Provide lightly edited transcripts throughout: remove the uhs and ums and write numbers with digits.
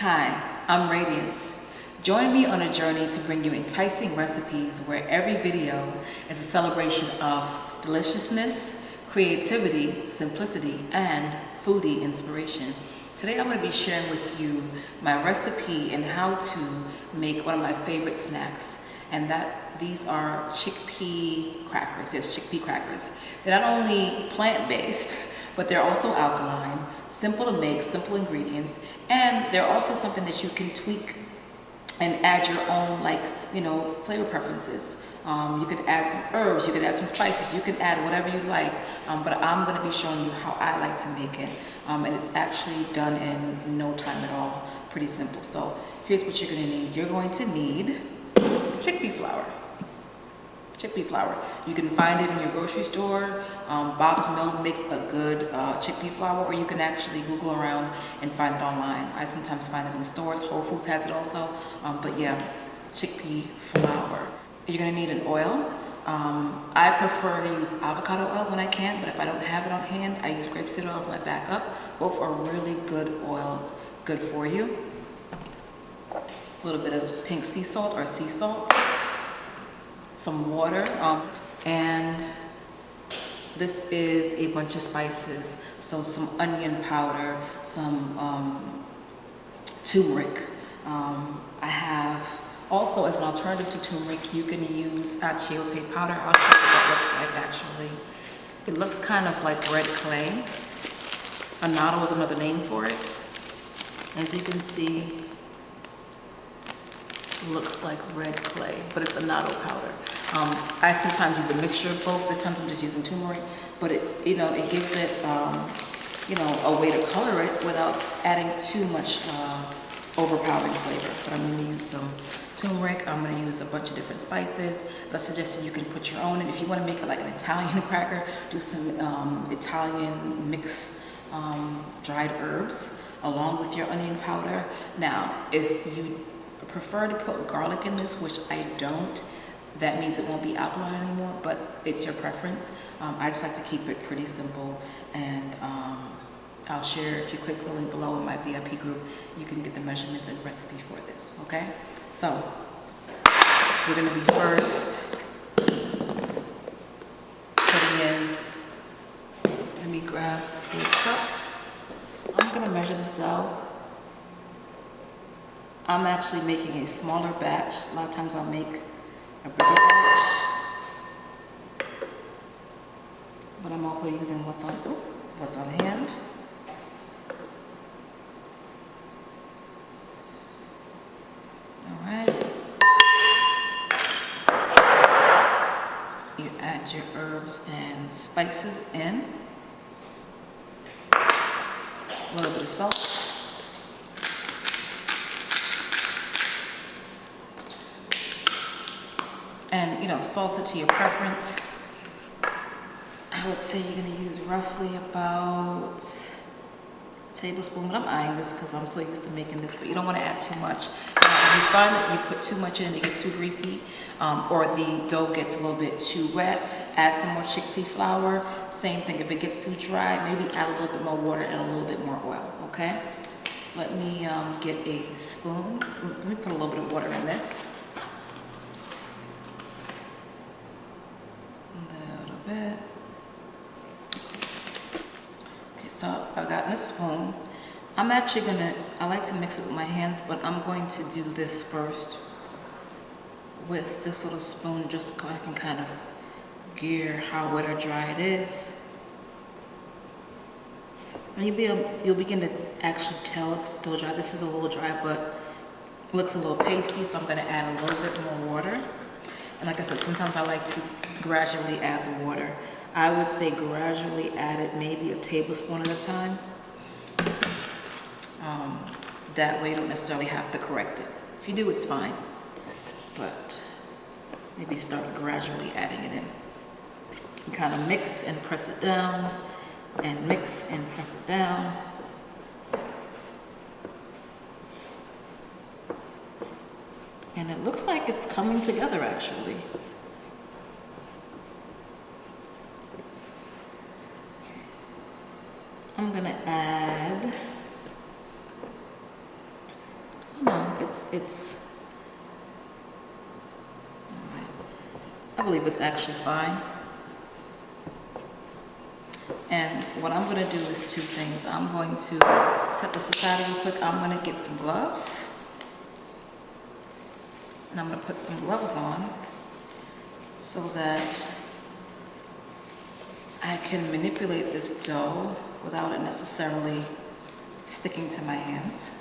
Hi, I'm Radiant. Join me on a journey to bring you enticing recipes where every video is a celebration of deliciousness, creativity, simplicity, and foodie inspiration. Today I'm going to be sharing with you my recipe and how to make one of my favorite snacks, and these are chickpea crackers. Yes, chickpea crackers. They're not only plant-based, but they're also alkaline, simple to make, simple ingredients, and they're also something that you can tweak and add your own, flavor preferences. You could add some herbs, you could add some spices, you can add whatever you like, but I'm going to be showing you how I like to make it, and it's actually done in no time at all. Pretty simple. So here's what you're going to need. You're going to need chickpea flour. Chickpea flour. You can find it in your grocery store. Bob's Mills makes a good chickpea flour, or you can actually Google around and find it online. I sometimes find it in stores. Whole Foods has it also. But yeah, chickpea flour. You're gonna need an oil. I prefer to use avocado oil when I can, but if I don't have it on hand, I use grapeseed oil as my backup. Both are really good oils, good for you. A little bit of pink sea salt or sea salt. Some water, and this is a bunch of spices. So some onion powder, some turmeric. I have also, as an alternative to turmeric, you can use achiote powder. I'll show you what that looks like actually. It looks kind of like red clay. Annatto is another name for it. As you can see, looks like red clay, but it's annatto powder. I sometimes use a mixture of both. This time I'm just using turmeric, but it gives it, a way to color it without adding too much overpowering flavor. But I'm going to use some turmeric. I'm going to use a bunch of different spices. As I suggested, you can put your own, and if you want to make it like an Italian cracker, do some Italian mixed dried herbs along with your onion powder. Now, if you prefer to put garlic in this, which I don't, that means it won't be alkaline anymore, but it's your preference. I just like to keep it pretty simple, and I'll share, if you click the link below in my VIP group, you can get the measurements and recipe for this, okay? So we're gonna be first putting in, let me grab a cup. I'm gonna measure this out. I'm actually making a smaller batch. A lot of times I'll make a bigger batch, but I'm also using what's on hand. All right. You add your herbs and spices in. A little bit of salt. And salt it to your preference. I would say you're going to use roughly about a tablespoon, but I'm eyeing this because I'm so used to making this, but you don't want to add too much. Now, if you find that you put too much in, it gets too greasy, or the dough gets a little bit too wet, add some more chickpea flour. Same thing, if it gets too dry, maybe add a little bit more water and a little bit more oil, okay? Let me get a spoon. Let me put a little bit of water in this. Bit. Okay, so I've gotten a spoon. I'm actually I like to mix it with my hands, but I'm going to do this first with this little spoon, just so I can kind of gear how wet or dry it is. And you'll begin to actually tell if it's still dry. This is a little dry, but it looks a little pasty, so I'm going to add a little bit more water. And like I said, sometimes I like to gradually add the water. I would say gradually add it, maybe a tablespoon at a time. That way you don't necessarily have to correct it. If you do, it's fine. But maybe start gradually adding it in. You kind of mix and press it down, and mix and press it down. And it looks like it's coming together actually. I'm gonna add I believe it's actually fine. And what I'm going to do is two things. I'm going to set this aside real quick. I'm going to get some gloves. And I'm going to put some gloves on so that I can manipulate this dough without it necessarily sticking to my hands.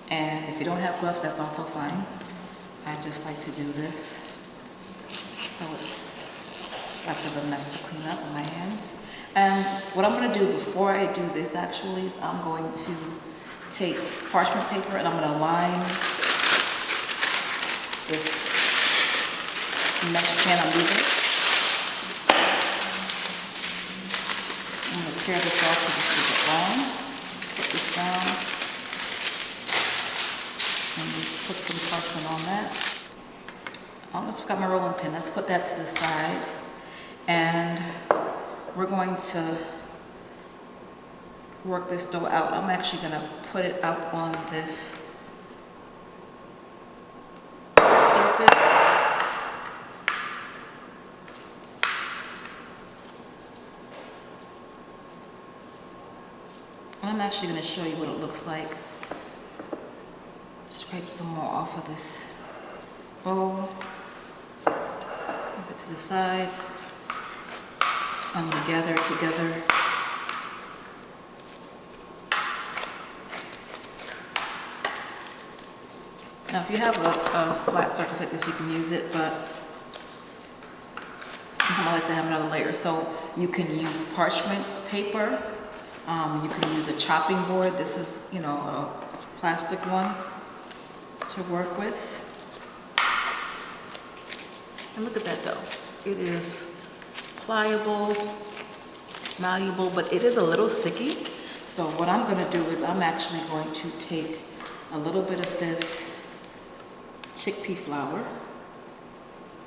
And if you don't have gloves, that's also fine. I just like to do this so it's less of a mess to clean up with my hands. And what I'm going to do before I do this actually is I'm going to take parchment paper and I'm going to line this mesh pan I'm using. I'm going to tear this off because it's a bit long. Put this down and just put some parchment on that. I almost forgot my rolling pin. Let's put that to the side. And we're going to work this dough out. I'm actually going to put it out on this surface. I'm actually going to show you what it looks like. Scrape some more off of this bowl. Move it to the side. I'm going to gather it together. Now if you have a flat surface like this, you can use it, but sometimes I like to have another layer. So you can use parchment paper. You can use a chopping board. This is, a plastic one to work with. And look at that dough. It is pliable, malleable, but it is a little sticky. So what I'm going to do is I'm actually going to take a little bit of this chickpea flour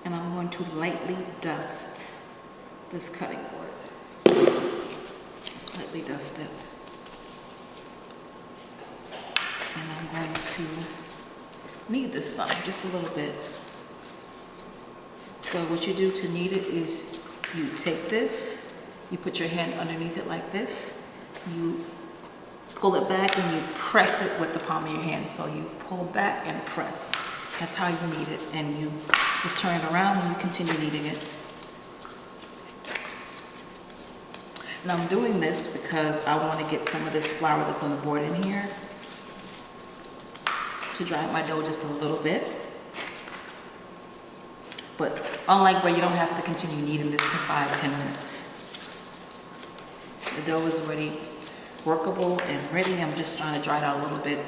and I'm going to lightly dust this cutting board. Lightly dust it. And I'm going to knead this some, just a little bit. So what you do to knead it is you take this, you put your hand underneath it like this, you pull it back and you press it with the palm of your hand. So you pull back and press. That's how you knead it. And you just turn it around and you continue kneading it. Now I'm doing this because I want to get some of this flour that's on the board in here to dry out my dough just a little bit. But unlike where you don't have to continue kneading this for 5-10 minutes. The dough is already workable and ready. I'm just trying to dry it out a little bit.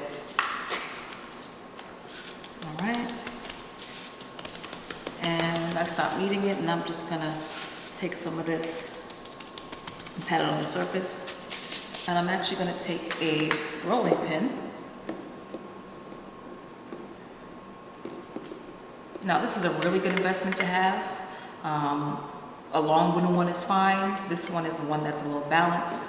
All right. And I stopped kneading it and I'm just gonna take some of this and pat it on the surface. And I'm actually gonna take a rolling pin. Now this is a really good investment to have. A long wooden one is fine. This one is the one that's a little balanced.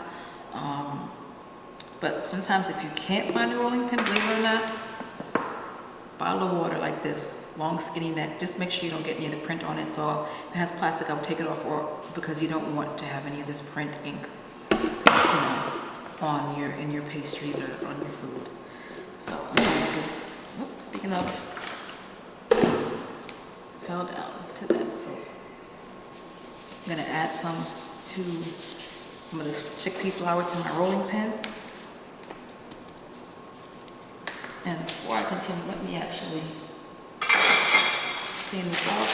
But sometimes if you can't find a rolling pin, believe it or not, bottle of water like this, long skinny neck, just make sure you don't get any of the print on it. So if it has plastic, I would take it off, or because you don't want to have any of this print ink, on in your pastries or on your food. So I'm going to, oops, speaking of, fell down to that. So I'm going to add some of this chickpea flour to my rolling pin. And before I continue, let me actually clean this off,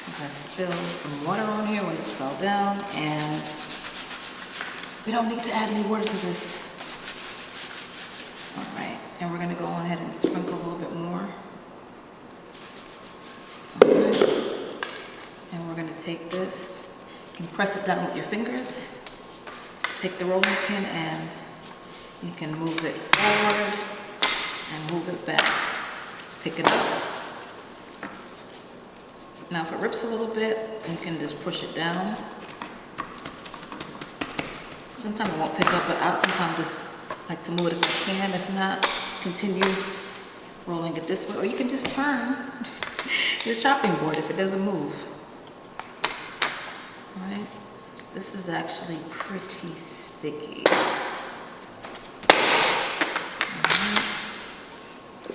because I spilled some water on here when this fell down, and we don't need to add any water to this. All right, and we're going to go on ahead and sprinkle a little bit more. And we're going to take this, you can press it down with your fingers, take the rolling pin and you can move it forward and move it back, pick it up. Now if it rips a little bit, you can just push it down. Sometimes it won't pick up, but I sometimes just like to move it if I can. If not, continue rolling it this way, or you can just turn your chopping board if it doesn't move. All right, this is actually pretty sticky.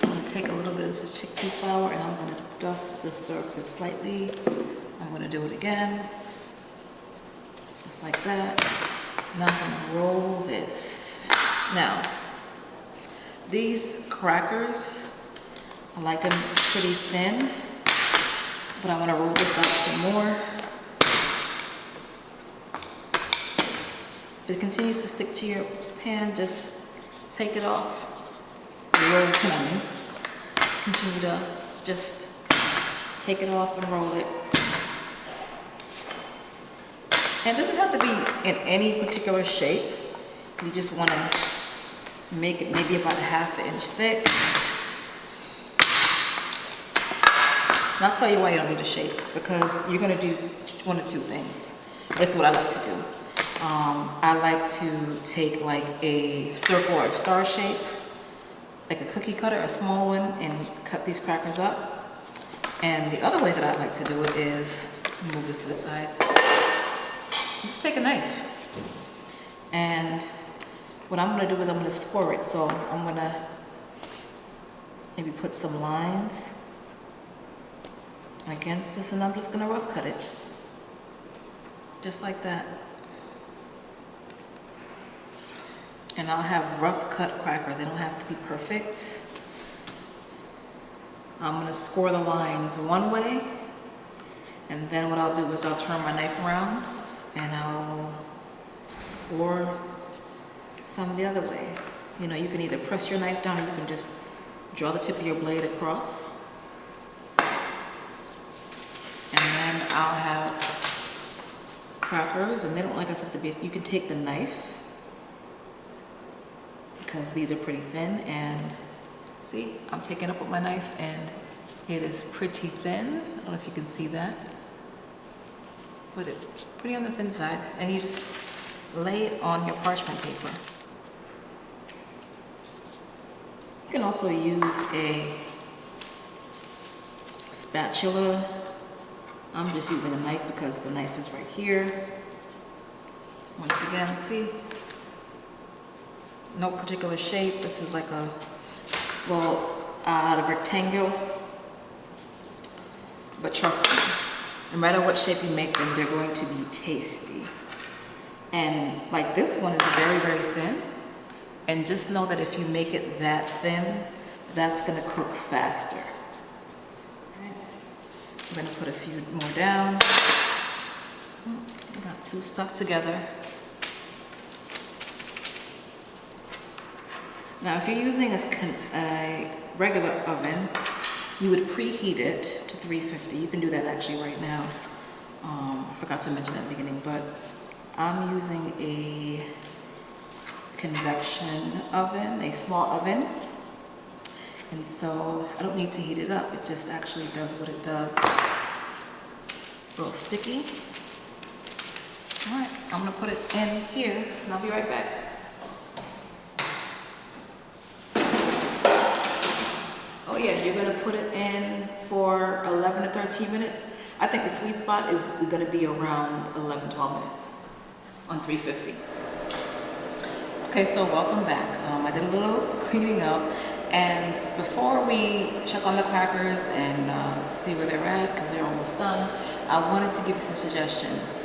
I'm going to take a little bit of this chickpea flour and I'm going to dust the surface slightly. I'm going to do it again, just like that. And I'm going to roll this. Now, these crackers, I like them pretty thin, but I want to roll this out some more. If it continues to stick to your pan, just take it off. Roll the pan. Continue to just take it off and roll it. And it doesn't have to be in any particular shape. You just want to make it maybe about 1/2 inch thick. And I'll tell you why you don't need a shape, because you're going to do one of two things. This is what I like to do. I like to take like a circle or a star shape, like a cookie cutter, a small one, and cut these crackers up. And the other way that I like to do it is, move this to the side, just take a knife. And what I'm going to do is I'm going to score it. So I'm going to maybe put some lines against this, and I'm just going to rough cut it. Just like that. And I'll have rough cut crackers. They don't have to be perfect. I'm going to score the lines one way, and then what I'll do is I'll turn my knife around and I'll score some the other way. You know, you can either press your knife down or you can just draw the tip of your blade across. And then I'll have crackers, and they don't, like I said, have to be, you can take the knife, because these are pretty thin, and see, I'm taking it up with my knife and it is pretty thin. I don't know if you can see that, but it's pretty on the thin side. And you just lay it on your parchment paper. You can also use a spatula. I'm just using a knife because the knife is right here. Once again, see? No particular shape. This is like a little out of rectangle. But trust me, no matter what shape you make them, they're going to be tasty. And like this one is very, very thin. And just know that if you make it that thin, that's going to cook faster. I'm going to put a few more down. I got two stuck together. Now, if you're using a regular oven, you would preheat it to 350. You can do that actually right now. I forgot to mention at the beginning, but I'm using a convection oven, a small oven. And so I don't need to heat it up. It just actually does what it does. A little sticky. All right, I'm gonna put it in here and I'll be right back. Oh yeah, you're gonna put it in for 11 to 13 minutes. I think the sweet spot is gonna be around 11, 12 minutes on 350. Okay, so welcome back. I did a little cleaning up, and before we check on the crackers and see where they're at, because they're almost done, I wanted to give you some suggestions.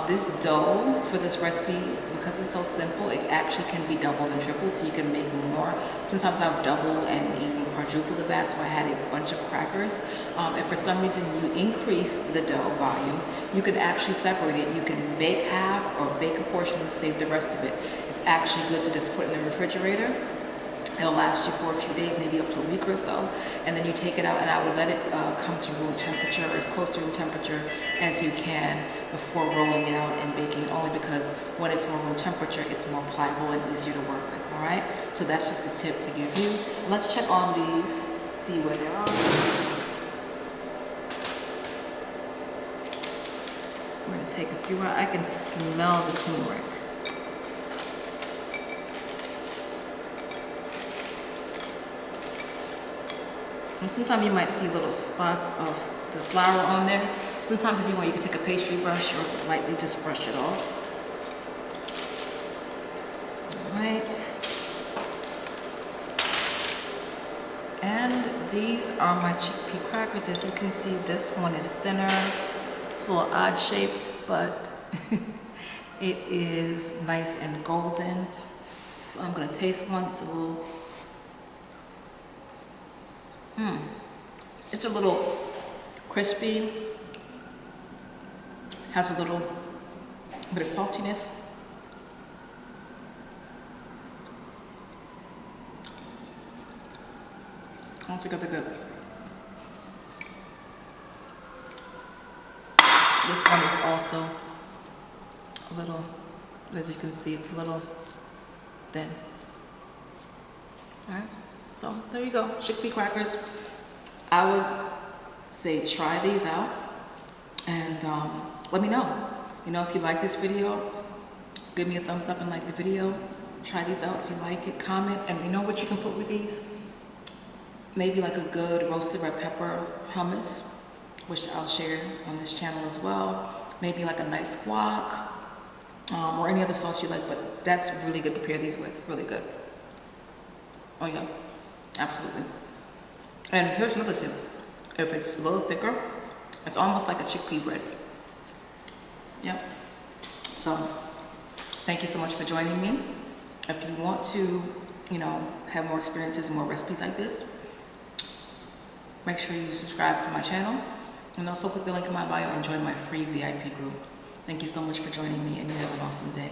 This dough for this recipe, because it's so simple, it actually can be doubled and tripled, so you can make more. Sometimes I've doubled and even quadrupled the batch, so I had a bunch of crackers. If for some reason you increase the dough volume, you can actually separate it. You can bake half or bake a portion and save the rest of it. It's actually good to just put it in the refrigerator. It'll last you for a few days, maybe up to a week or so, and then you take it out, and I would let it come to room temperature, or as close to room temperature as you can, before rolling it out and baking it, only because when it's more room temperature, it's more pliable and easier to work with, all right? So that's just a tip to give you. Let's check on these, see where they are. We're gonna take a few out. I can smell the turmeric. And sometimes you might see little spots of the flour on there. Sometimes if you want, you can take a pastry brush or lightly just brush it off. All right. And these are my chickpea crackers. As you can see, this one is thinner. It's a little odd shaped, but it is nice and golden. I'm gonna taste one. It's a little, it's a little crispy. Has a little bit of saltiness. That's good, good. This one is also a little, as you can see, it's a little thin. All right, so there you go, chickpea crackers. I would say try these out and let me know. You know, if you like this video, give me a thumbs up and like the video. Try these out if you like it, comment, and you know what you can put with these? Maybe like a good roasted red pepper hummus, which I'll share on this channel as well. Maybe like a nice guac, or any other sauce you like, but that's really good to pair these with, really good. Oh yeah, absolutely. And here's another tip. If it's a little thicker, it's almost like a chickpea bread. Yep. So, thank you so much for joining me. If you want to, you know, have more experiences and more recipes like this, make sure you subscribe to my channel and also click the link in my bio and join my free VIP group. Thank you so much for joining me, and you have an awesome day.